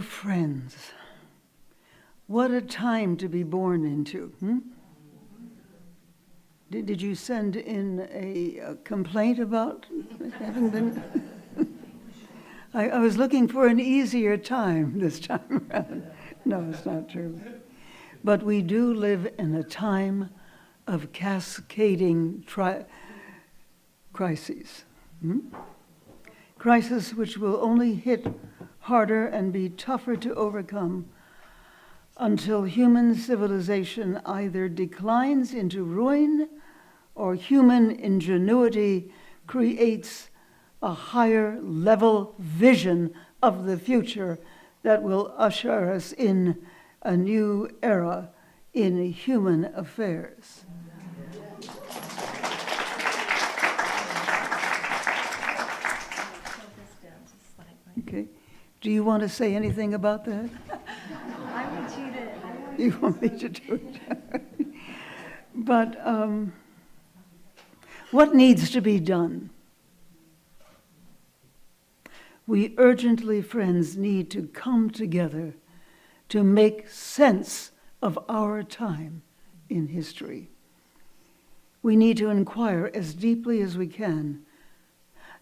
friends, what a time to be born into. Did you send in a complaint about having been? I was looking for an easier time this time around. No, it's not true. But we do live in a time of cascading crises. Crises which will only hit harder and be tougher to overcome until human civilization either declines into ruin or human ingenuity creates a higher level vision of the future that will usher us in a new era in human affairs. Okay. Do you want to say anything about that? I want you to. You want me to do it? But what needs to be done? We urgently, friends, need to come together to make sense of our time in history. We need to inquire as deeply as we can,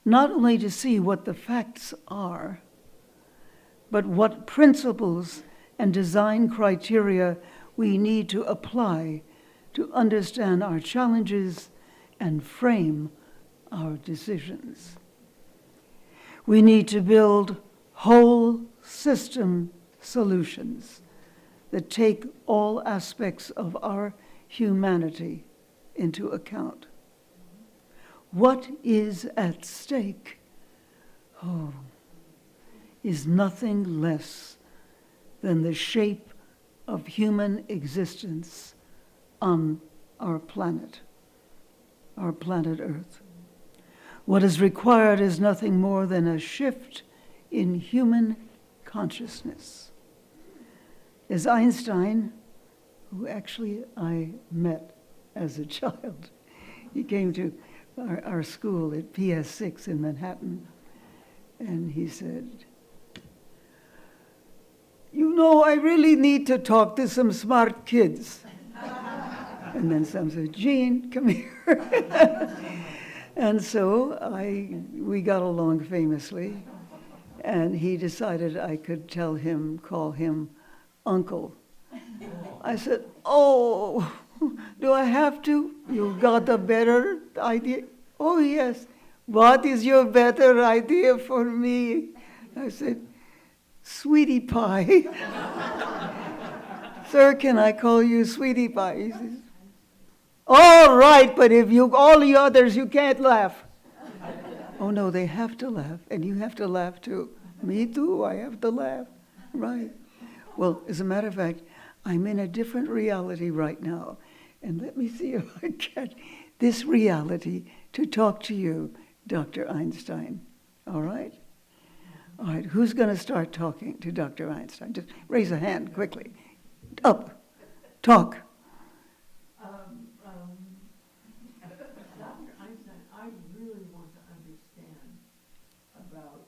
not only to see what the facts are, but what principles and design criteria we need to apply to understand our challenges and frame our decisions. We need to build whole system solutions that take all aspects of our humanity into account. What is at stake? Is nothing less than the shape of human existence on our planet Earth. What is required is nothing more than a shift in human consciousness. As Einstein, who actually I met as a child, he came to our school at PS6 in Manhattan, and he said, "You know, I really need to talk to some smart kids." And then some said, "Gene, come here." And so we got along famously, and he decided I could call him Uncle. I said, "Oh, do I have to? You got a better idea?" "Oh, yes." "What is your better idea for me?" I said, "Sweetie Pie." "Sir, can I call you Sweetie Pie?" He says, "All right, but if all the others, you can't laugh." "Oh, no, they have to laugh, and you have to laugh too." "Me too, I have to laugh." "Right." Well, as a matter of fact, I'm in a different reality right now, and let me see if I get this reality to talk to you, Dr. Einstein. All right? All right, who's going to start talking to Dr. Einstein? Just raise a hand quickly. Up. Talk. Dr. Einstein, I really want to understand about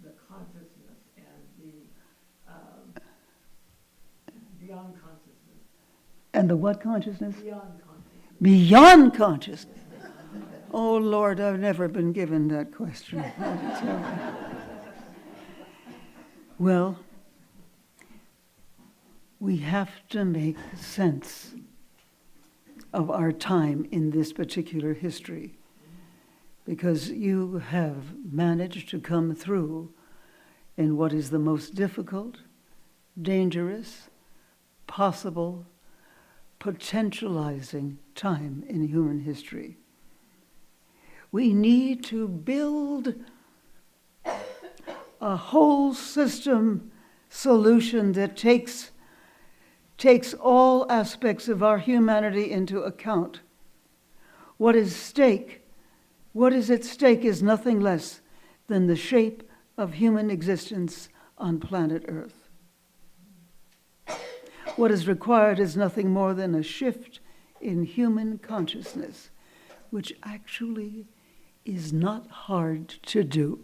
the consciousness and the beyond consciousness. And the what consciousness? Beyond consciousness. Beyond consciousness. Oh, Lord, I've never been given that question. Well, we have to make sense of our time in this particular history, because you have managed to come through in what is the most difficult, dangerous, possible, potentializing time in human history. We need to build a whole system solution that takes all aspects of our humanity into account. What is at stake is nothing less than the shape of human existence on planet Earth. What is required is nothing more than a shift in human consciousness, which actually is not hard to do.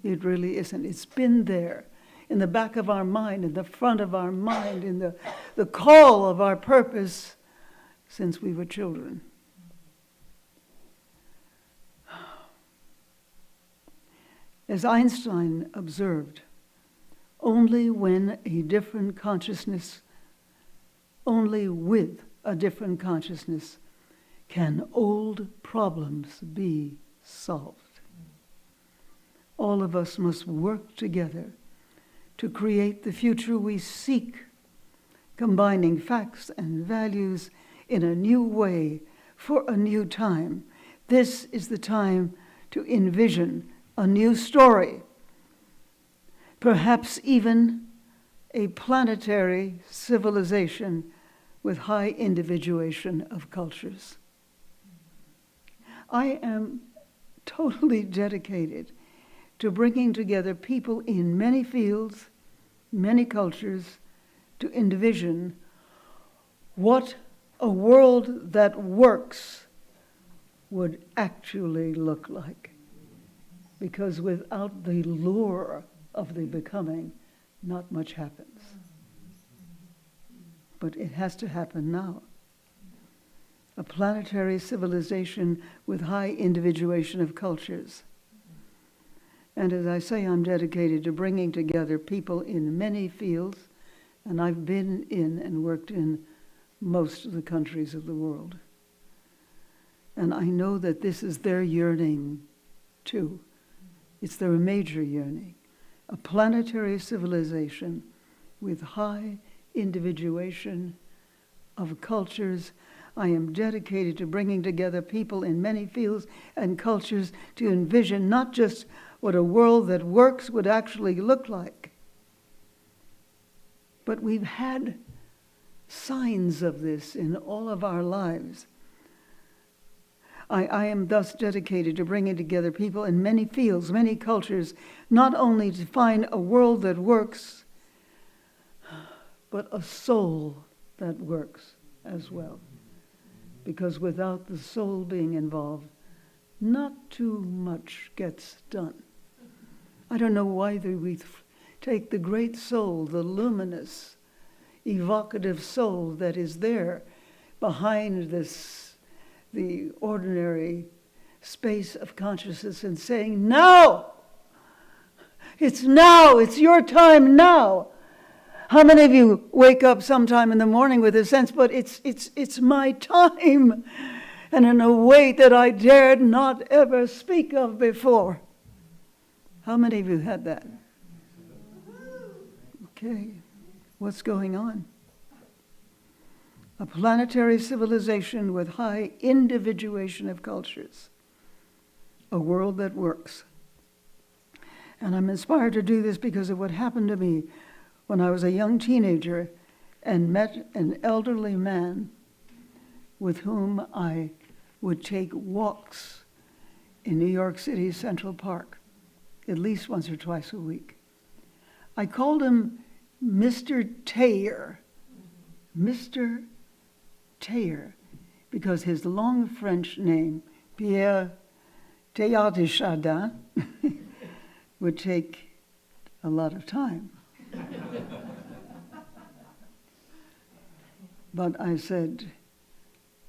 It really isn't. It's been there. in the back of our mind, in the front of our mind, in the call of our purpose since we were children. As Einstein observed, only with a different consciousness can old problems be solved. All of us must work together to create the future we seek, combining facts and values in a new way for a new time. This is the time to envision a new story, perhaps even a planetary civilization with high individuation of cultures. I am totally dedicated to bringing together people in many fields, many cultures, to envision what a world that works would actually look like. Because without the lure of the becoming, not much happens. But it has to happen now. A planetary civilization with high individuation of cultures. And as I say, I'm dedicated to bringing together people in many fields, and I've been in and worked in most of the countries of the world. And I know that this is their yearning too. It's their major yearning. A planetary civilization with high individuation of cultures. I am dedicated to bringing together people in many fields and cultures to envision not just what a world that works would actually look like, but we've had signs of this in all of our lives. I am thus dedicated to bringing together people in many fields, many cultures, not only to find a world that works, but a soul that works as well. Because without the soul being involved, not too much gets done. I don't know why we take the great soul, the luminous, evocative soul that is there behind the ordinary space of consciousness and saying, now! It's now! It's your time now! How many of you wake up sometime in the morning with a sense, but it's my time, and in a way that I dared not ever speak of before? How many of you had that? Okay, what's going on? A planetary civilization with high individuation of cultures. A world that works. And I'm inspired to do this because of what happened to me when I was a young teenager and met an elderly man with whom I would take walks in New York City's Central Park, at least once or twice a week. I called him Mr. Teilhard, Mr. Teilhard, because his long French name, Pierre Teilhard de Chardin, would take a lot of time. But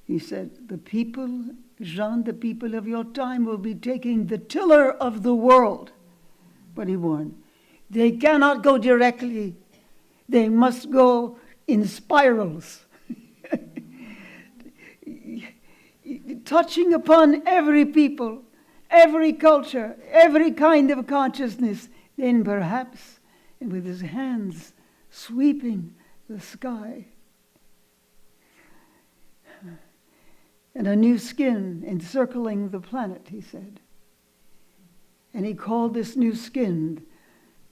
he said, the people, Jean, the people of your time will be taking the tiller of the world. But he warned, they cannot go directly. They must go in spirals, touching upon every people, every culture, every kind of consciousness. Then perhaps, and with his hands sweeping the sky, and a new skin encircling the planet, he said. And he called this new skin,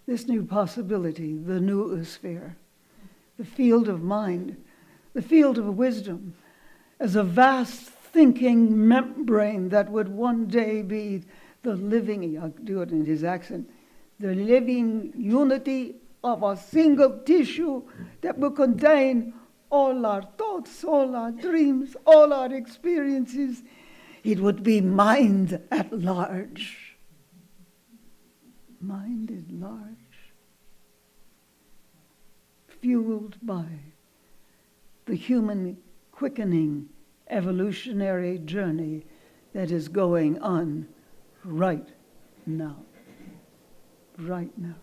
this new possibility, the noosphere, the field of mind, the field of wisdom, as a vast thinking membrane that would one day be the living, I'll do it in his accent, the living unity of a single tissue that will contain all our thoughts, all our dreams, all our experiences. It would be mind at large. Mind at large. fueled by the human quickening evolutionary journey that is going on right now. Right now.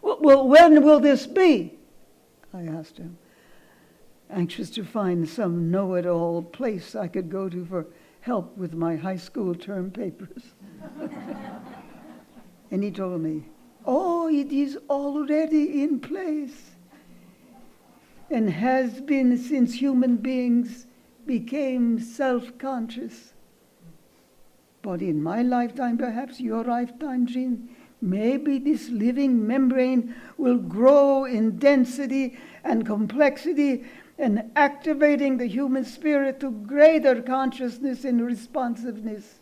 Well, when will this be? I asked him, anxious to find some know-it-all place I could go to for help with my high school term papers. And he told me, oh, it is already in place and has been since human beings became self-conscious. But in my lifetime, perhaps your lifetime, Jean, maybe this living membrane will grow in density and complexity and activating the human spirit to greater consciousness and responsiveness.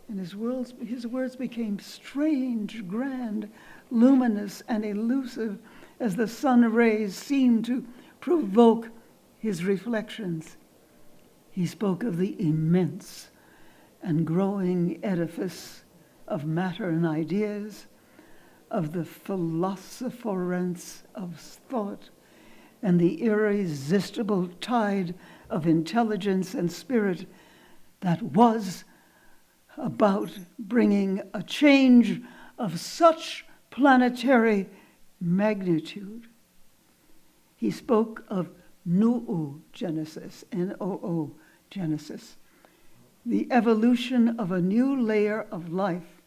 And his words became strange, grand, luminous, and elusive as the sun rays seemed to provoke his reflections. He spoke of the immense and growing edifice of matter and ideas, of the philosopherence of thought, and the irresistible tide of intelligence and spirit that was about bringing a change of such planetary magnitude. He spoke of noogenesis, N-O-O, genesis, the evolution of a new layer of life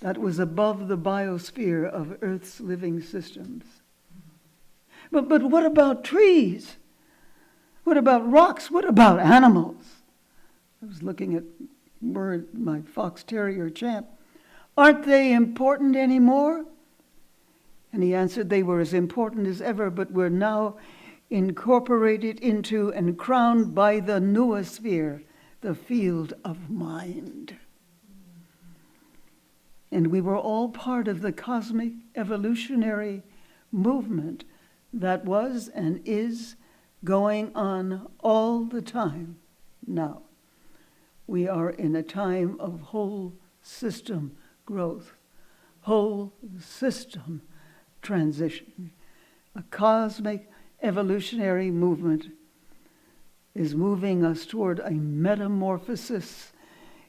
that was above the biosphere of Earth's living systems. But what about trees? What about rocks? What about animals? I was looking at my fox terrier Champ. Aren't they important anymore? And he answered they were as important as ever, but were now incorporated into and crowned by the noosphere, the field of mind. And we were all part of the cosmic evolutionary movement that was and is going on all the time now. We are in a time of whole system growth, whole system transition. A cosmic evolutionary movement is moving us toward a metamorphosis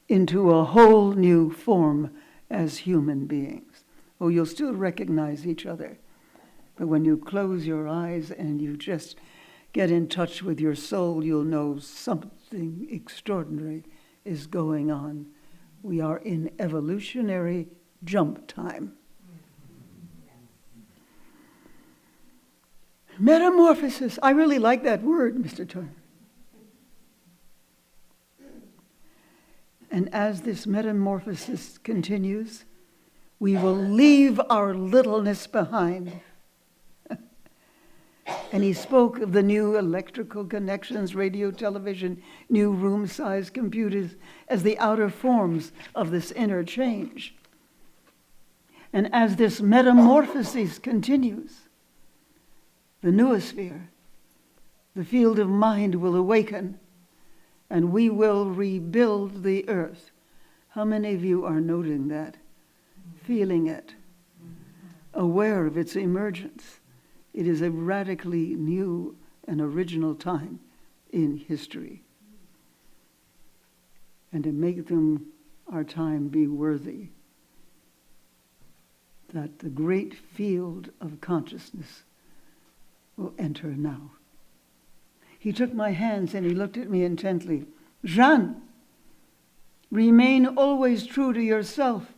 into a whole new form as human beings. Oh, you'll still recognize each other, but when you close your eyes and you just get in touch with your soul, you'll know something extraordinary is going on. We are in evolutionary jump time. Metamorphosis. I really like that word, Mr. Turner. And as this metamorphosis continues, we will leave our littleness behind. And he spoke of the new electrical connections, radio, television, new room-sized computers as the outer forms of this inner change. And as this metamorphosis continues, the noosphere, the field of mind will awaken, and we will rebuild the earth. How many of you are noting that, feeling it, aware of its emergence? It is a radically new and original time in history. And to make our time be worthy, that the great field of consciousness will enter now. He took my hands and he looked at me intently. Jeanne, remain always true to yourself,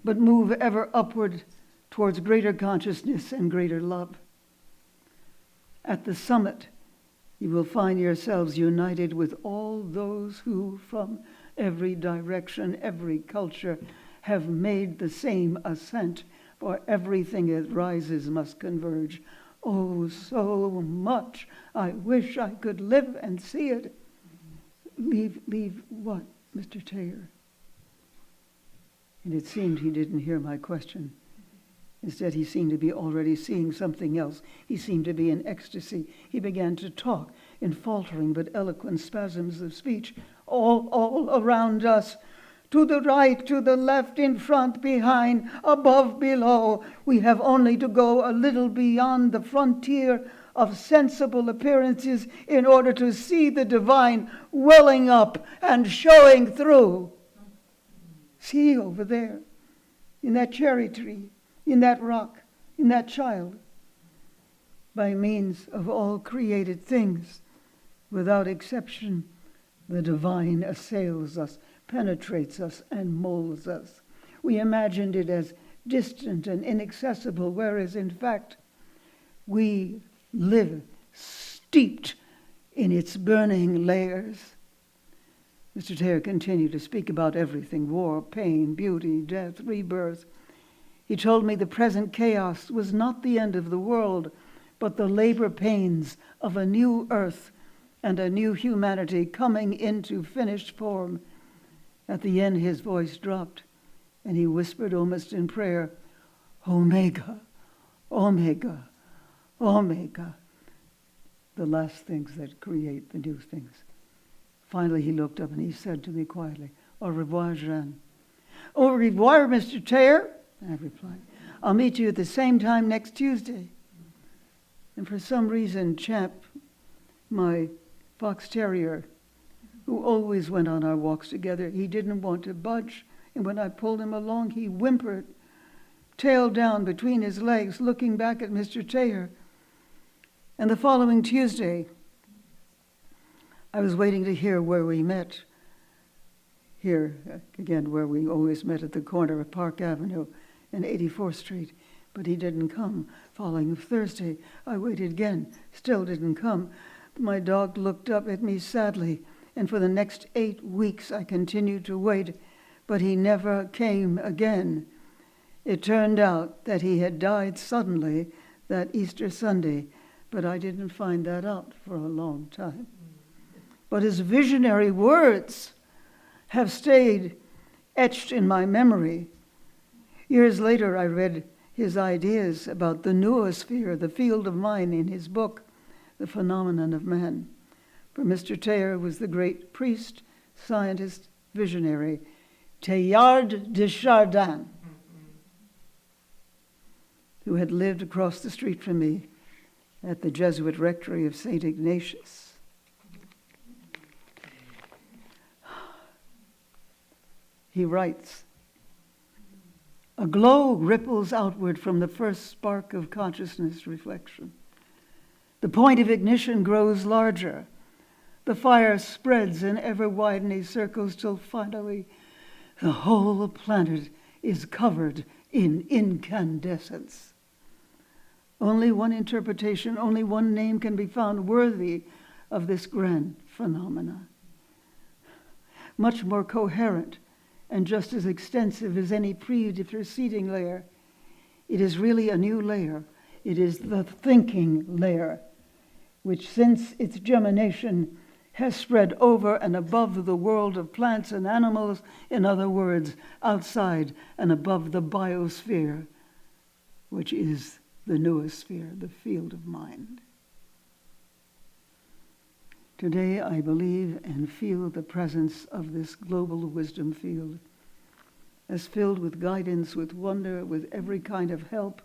but move ever upward towards greater consciousness and greater love. At the summit, you will find yourselves united with all those who, from every direction, every culture, have made the same ascent, for everything that rises must converge. Oh, so much I wish I could live and see it. Leave what, Mr. Teilhard? And it seemed he didn't hear my question. Instead, he seemed to be already seeing something else. He seemed to be in ecstasy. He began to talk in faltering but eloquent spasms of speech all around us. to the right, to the left, in front, behind, above, below. We have only to go a little beyond the frontier of sensible appearances in order to see the divine welling up and showing through. See over there, in that cherry tree, in that rock, in that child. By means of all created things, without exception, the divine assails us, penetrates us, and molds us. We imagined it as distant and inaccessible, whereas in fact, we live steeped in its burning layers. Mr. Teilhard continued to speak about everything: war, pain, beauty, death, rebirth. He told me the present chaos was not the end of the world, but the labor pains of a new earth and a new humanity coming into finished form. At the end, his voice dropped, and he whispered almost in prayer, Omega, Omega, Omega. The last things that create the new things. Finally, he looked up and he said to me quietly, Au revoir, Jeanne. Au revoir, Mr. Teilhard, I replied. I'll meet you at the same time next Tuesday. And for some reason, Champ, my fox terrier, who always went on our walks together, he didn't want to budge. And when I pulled him along, he whimpered, tail down between his legs, looking back at Mr. Teilhard. And the following Tuesday, I was waiting to hear where we met. Here, again, where we always met at the corner of Park Avenue and 84th Street. But he didn't come. Following Thursday, I waited again. Still didn't come. My dog looked up at me sadly, and for the next 8 weeks I continued to wait, but he never came again. It turned out that he had died suddenly that Easter Sunday, but I didn't find that out for a long time. But his visionary words have stayed etched in my memory. Years later, I read his ideas about the noosphere, the field of mind, in his book, The Phenomenon of Man. For Mr. Teilhard was the great priest, scientist, visionary, Teilhard de Chardin, who had lived across the street from me at the Jesuit rectory of St. Ignatius. He writes, a glow ripples outward from the first spark of consciousness reflection. The point of ignition grows larger. The fire spreads in ever-widening circles till finally the whole planet is covered in incandescence. Only one interpretation, only one name can be found worthy of this grand phenomena. Much more coherent and just as extensive as any preceding layer. It is really a new layer. It is the thinking layer, which since its germination has spread over and above the world of plants and animals, in other words, outside and above the biosphere, which is the noosphere, the field of mind. Today, I believe and feel the presence of this global wisdom field as filled with guidance, with wonder, with every kind of help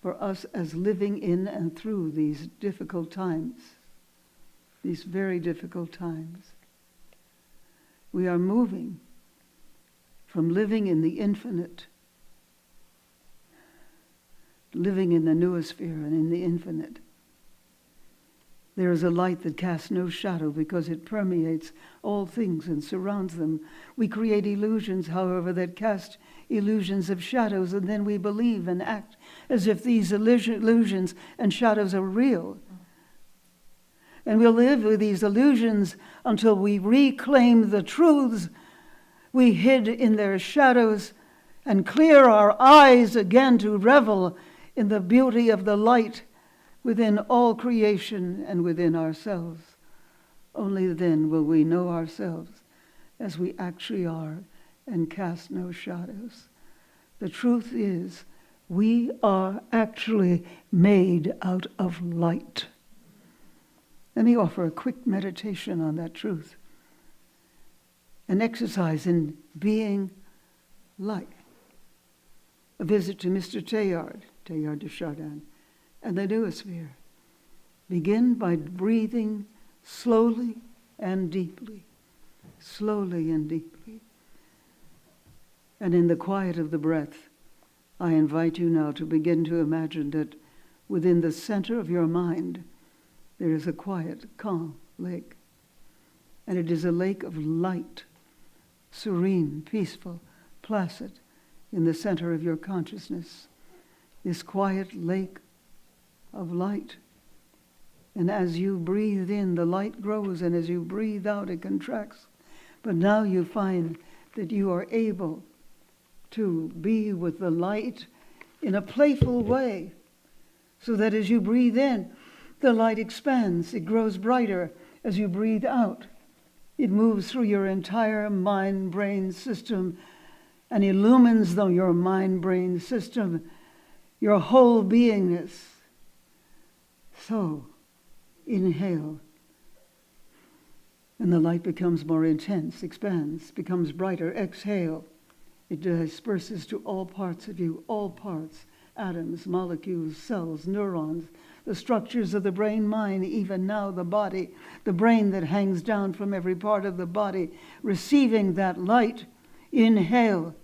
for us as living in and through these difficult times, these very difficult times. We are moving from living in the infinite, living in the noosphere and in the infinite. There is a light that casts no shadow because it permeates all things and surrounds them. We create illusions, however, that cast illusions of shadows, and then we believe and act as if these illusions and shadows are real. And we'll live with these illusions until we reclaim the truths we hid in their shadows and clear our eyes again to revel in the beauty of the light within all creation and within ourselves. Only then will we know ourselves as we actually are and cast no shadows. The truth is, we are actually made out of light. Let me offer a quick meditation on that truth. an exercise in being light. A visit to Mr. Teilhard de Chardin, and the noosphere. Begin by breathing slowly and deeply, slowly and deeply. And in the quiet of the breath, I invite you now to begin to imagine that within the center of your mind, there is a quiet, calm lake. And it is a lake of light, serene, peaceful, placid, in the center of your consciousness. This quiet lake of light. And as you breathe in, the light grows, and as you breathe out, it contracts. But now you find that you are able to be with the light in a playful way, so that as you breathe in, the light expands, it grows brighter. As you breathe out, it moves through your entire mind-brain system and illumines your mind-brain system, your whole beingness. So, inhale, and the light becomes more intense, expands, becomes brighter. Exhale, it disperses to all parts of you, all parts, atoms, molecules, cells, neurons, the structures of the brain, mind, even now the body, the brain that hangs down from every part of the body, receiving that light. Inhale,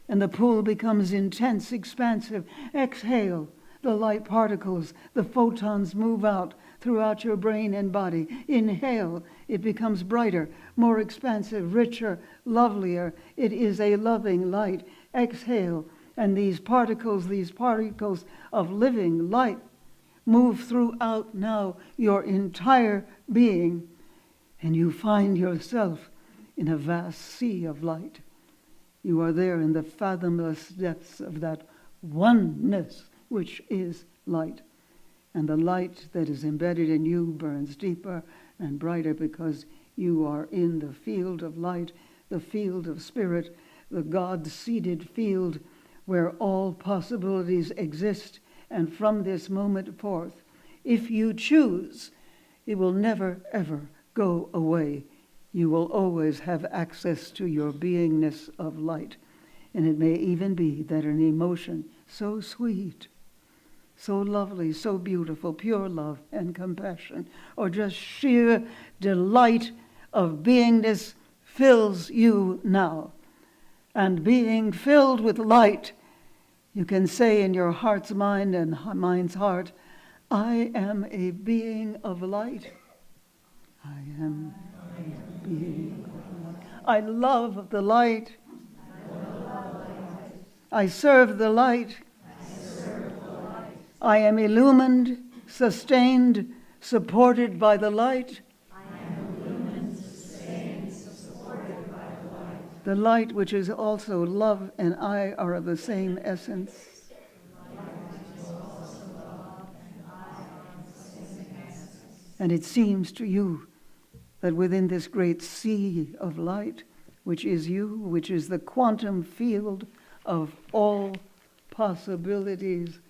and the pool becomes intense, expansive. Exhale, the light particles, the photons move out throughout your brain and body. Inhale, it becomes brighter, more expansive, richer, lovelier. It is a loving light. Exhale, and these particles of living light move throughout now your entire being, and you find yourself in a vast sea of light. You are there in the fathomless depths of that oneness which is light. And the light that is embedded in you burns deeper and brighter because you are in the field of light, the field of spirit, the God-seated field where all possibilities exist. And from this moment forth, if you choose, it will never, ever go away. You will always have access to your beingness of light. And it may even be that an emotion so sweet, so lovely, so beautiful, pure love and compassion, or just sheer delight of beingness fills you now. And being filled with light, you can say in your heart's mind and mind's heart, I am a being of light. I am a being of light. I love the light. I serve the light. I am illumined, sustained, supported by the light. The light, which is also love, and I are of the same essence. And it seems to you that within this great sea of light, which is you, which is the quantum field of all possibilities,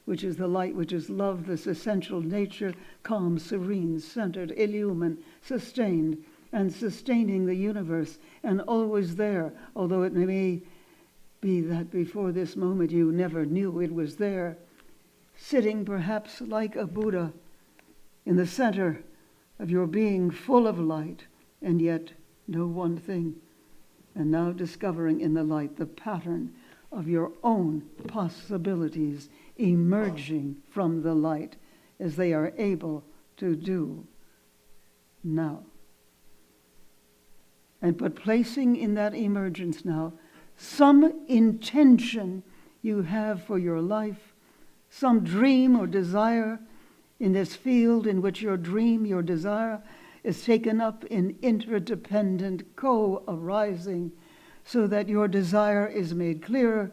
which is the light, which is love, this essential nature, calm, serene, centered, illumined, sustained, and sustaining the universe, and always there, although it may be that before this moment you never knew it was there, sitting perhaps like a Buddha in the center of your being, full of light, and yet know one thing, and now discovering in the light the pattern of your own possibilities emerging from the light as they are able to do now. But placing in that emergence now some intention you have for your life, some dream or desire in this field in which your dream, your desire is taken up in interdependent co-arising, so that your desire is made clearer.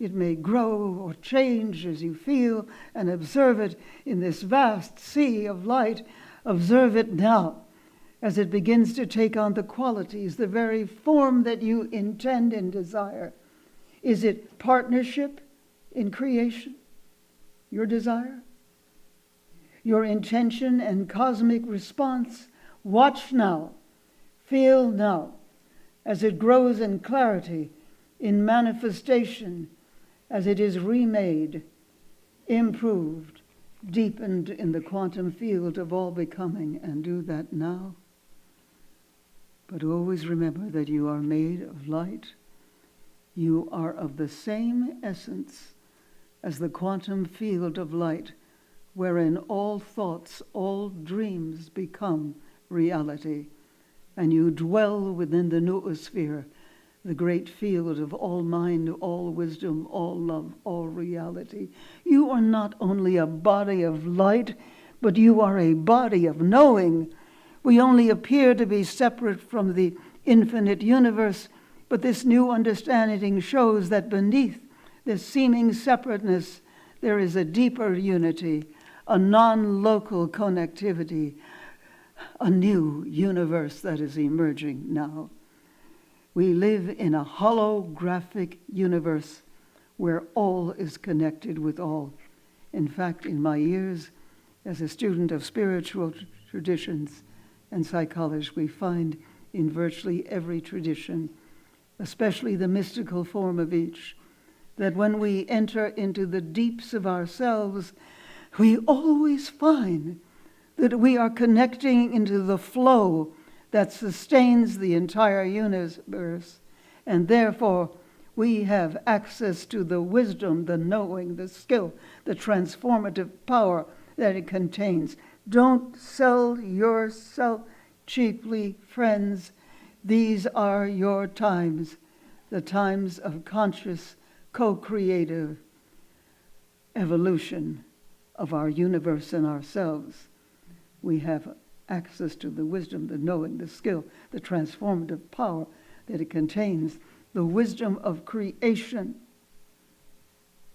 It may grow or change as you feel and observe it in this vast sea of light. Observe it now as it begins to take on the qualities, the very form that you intend and desire. Is it partnership in creation, your desire? Your intention and cosmic response? Watch now, feel now, as it grows in clarity, in manifestation, as it is remade, improved, deepened in the quantum field of all becoming, and do that now. But always remember that you are made of light. You are of the same essence as the quantum field of light, wherein all thoughts, all dreams become reality, and you dwell within the noosphere, the great field of all mind, all wisdom, all love, all reality. You are not only a body of light, but you are a body of knowing. We only appear to be separate from the infinite universe, but this new understanding shows that beneath this seeming separateness, there is a deeper unity, a non-local connectivity, a new universe that is emerging now. We live in a holographic universe where all is connected with all. In fact, in my years as a student of spiritual traditions and psychology, we find in virtually every tradition, especially the mystical form of each, that when we enter into the deeps of ourselves, we always find that we are connecting into the flow that sustains the entire universe, and therefore we have access to the wisdom, the knowing, the skill, the transformative power that it contains. Don't sell yourself cheaply, friends. These are your times, the times of conscious, co-creative evolution of our universe and ourselves. We have access to the wisdom, the knowing, the skill, the transformative power that it contains. The wisdom of creation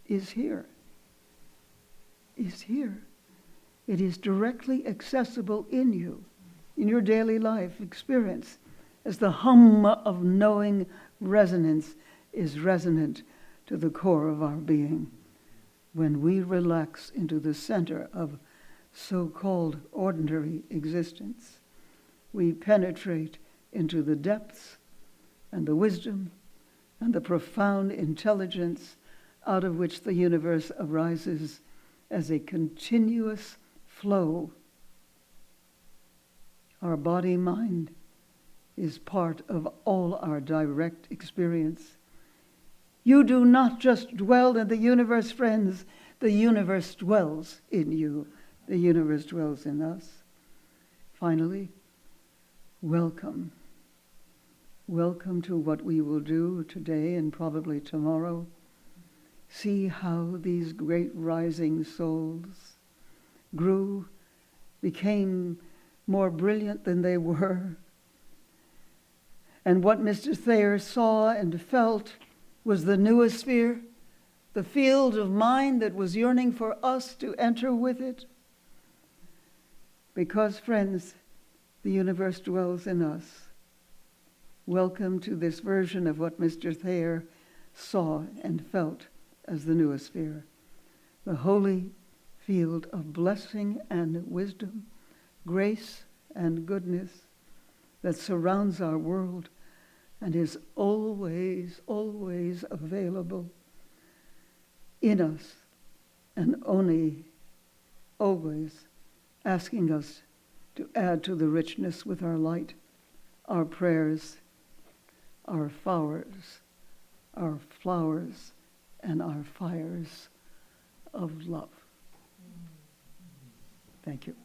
is here. Is here. It is directly accessible in you, in your daily life experience, as the hum of knowing resonance is resonant to the core of our being. When we relax into the center of so-called ordinary existence, we penetrate into the depths and the wisdom and the profound intelligence out of which the universe arises as a continuous flow. Our body-mind is part of all our direct experience. You do not just dwell in the universe, friends. The universe dwells in you. The universe dwells in us. Finally, welcome. Welcome to what we will do today and probably tomorrow. See how these great rising souls grew, became more brilliant than they were. And what Mr. Thayer saw and felt was the noosphere, the field of mind that was yearning for us to enter with it. Because, friends, the universe dwells in us. Welcome to this version of what Mr. Thayer saw and felt as the noosphere, the holy field of blessing and wisdom, grace and goodness that surrounds our world and is always, always available in us, and only always asking us to add to the richness with our light, our prayers, our flowers, and our fires of love. Thank you.